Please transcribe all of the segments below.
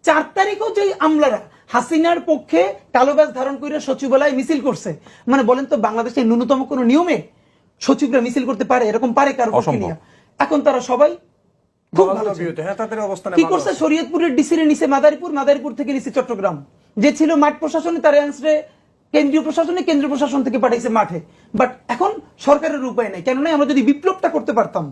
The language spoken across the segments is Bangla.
4 তারিখও যে আমলারা হাসিনার পক্ষে কালো ব্যাজ ধারণ করে সচিবালয় মিছিল করছে, মানে বলেন তো বাংলাদেশের ন্যূনতম কোনো নিয়মে সচিবরা মিছিল করতে পারে? এরকম পারে কারো পক্ষে নিয়ে? এখন তারা সবাই খুব ভালো কি করছে, শরীয়তপুরের ডিসির নিচে মাদারীপুর, মাদারীপুর থেকে নিচে চট্টগ্রাম, যে ছিল মাঠ প্রশাসনে তার অ্যান্সারে কেন্দ্রীয় প্রশাসনে, কেন্দ্রীয় প্রশাসন থেকে পাঠাইছে মাঠে। বাট এখন সরকারের উপায় নাই, কেননা আমরা যদি বিপ্লবটা করতে পারতাম,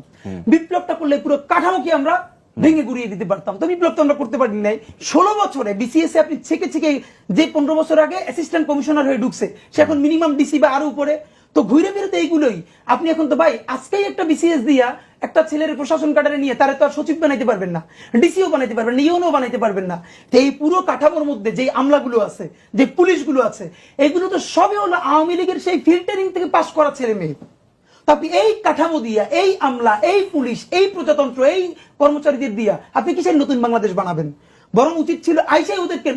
বিপ্লবটা করলে পুরো কাঠামোকে আমরা ভেঙে গুড়িয়ে দিতে পারতাম। তো বিপ্লব তো আমরা করতে পারি নাই। 16 বছরে বিসিএস আপনি ছেকে ছেকে, যে 15 বছর আগে অ্যাসিস্ট্যান্ট কমিশনার হয়ে ঢুকছে সে এখন মিনিমাম ডিসি বা আরো উপরে। তো ঘুরে ফিরে তো এইগুলোই। আপনি এখন তো ভাই আজকেই একটা বিসিএস দিয়া একটা ছেলের প্রশাসন কাটারে নিয়ে তারে তো আর সচিব বানাইতে পারবেন না, ডিসিও বানাইতে পারবেন না, ইউনো বানাইতে পারবেন না। তো এই পুরো কাঠামোর মধ্যে যে আমলাগুলো আছে, যে পুলিশগুলো আছে, এগুলো তো সবই হলো আওয়ামী লীগের সেই ফিল্টারিং থেকে পাস করা ছেলে মেয়ে। তো আপনি এই কাঠামো দিয়া, এই আমলা, এই পুলিশ, এই প্রজাতন্ত্র, এই কর্মচারীদের দিয়া আপনি কিসের নতুন বাংলাদেশ বানাবেন? বরং উচিত ছিল আইসাই ওদেরকে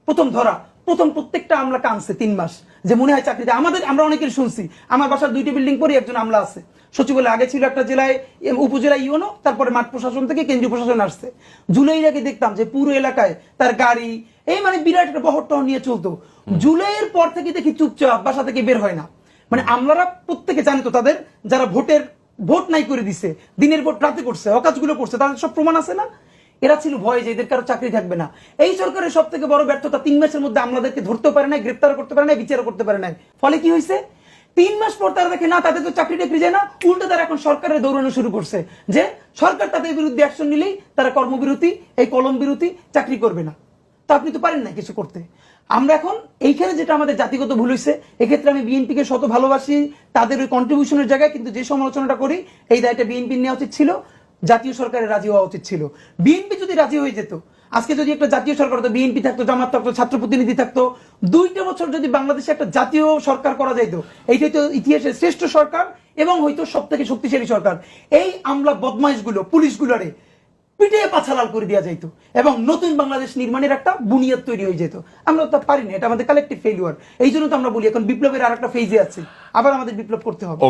প্রথম ধরা, প্রথম প্রত্যেকটা আমলাকে আনছে 3 মাস, যে মনে হয় চাকরিতে আমরা অনেকের শুনছি। আমার বাসার 2টি বিল্ডিং পরে একজন আমলা আছে সচিবালয়, আগে ছিল একটা জেলায় উপজেলায় ইউনো, তারপরে মাঠ প্রশাসন থেকে কেন্দ্রীয় প্রশাসন আসছে। জুলাইয়ের আগে দেখতাম যে পুরো এলাকায় তার গাড়ি, এই মানে বিরাট একটা বহরটহ নিয়ে চলতো। জুলাইয়ের পর থেকে দেখি চুপচাপ, বাসা থেকে বের হয় না। মানে আমলারা প্রত্যেকে জানে তো তাদের যারা ভোট নাই করে দিছে, দিনের ভোট রাতে করছে, অকাজগুলো করছে, তাদের সব প্রমাণ আছে না? এরা ছিল ভয়ে যে এদের কারো চাকরি থাকবে না। এই সরকারের সব থেকে বড় ব্যর্থতা, 3 মাসের মধ্যে আমলাদেরকে ধরতেও পারে না, গ্রেপ্তার করতে পারে না, বিচারও করতে পারে না। ফলে কি হয়েছে? 3 মাস পর তারা দেখে না তাদের তো চাকরি টাকরি যায় না, উল্টো তারা এখন সরকারের দৌড়ানো শুরু করছে যে সরকার তাদের বিরুদ্ধে অ্যাকশন নিলেই তারা কর্মবিরতি, এই কলম বিরতি, চাকরি করবে না। তো আপনি তো পারেন না কিছু করতে। আমরা এখন এইখানে যেটা আমাদের জাতিগত ভুল হয়েছে, এক্ষেত্রে আমি বিএনপিকে শত ভালোবাসি তাদের ওই কন্ট্রিবিউশনের জায়গায়, কিন্তু যে সমালোচনাটা করি এই দায়টা বিএনপি নেওয়া উচিত ছিল, জাতীয় সরকারের রাজি হওয়া উচিত ছিল। বিএনপি যদি রাজি হয়ে যেত, আজকে যদি একটা জাতীয় সরকার হতো, বিএনপি থাকতো, জামাত থাকতো, ছাত্র প্রতিনিধি থাকতো, 2টা বছর যদি বাংলাদেশে একটা জাতীয় সরকার করা যাইতো, এইটাই তো ইতিহাসের শ্রেষ্ঠ সরকার এবং হয়তো সব থেকে শক্তিশালী সরকার। এই আমলা বদমাইশগুলো, পুলিশগুলোরে পিঠে পাছালাল করে দেওয়া যাইতো এবং নতুন বাংলাদেশ নির্মাণের একটা বুনিয়াদ তৈরি হয়ে যেত। আমরা তো পারি না, এটা আমাদের কালেকটিভ ফেলিওর। এই জন্য তো আমরা বলি এখন বিপ্লবের আর একটা ফেজে আছে, আবার আমাদের বিপ্লব করতে হবে।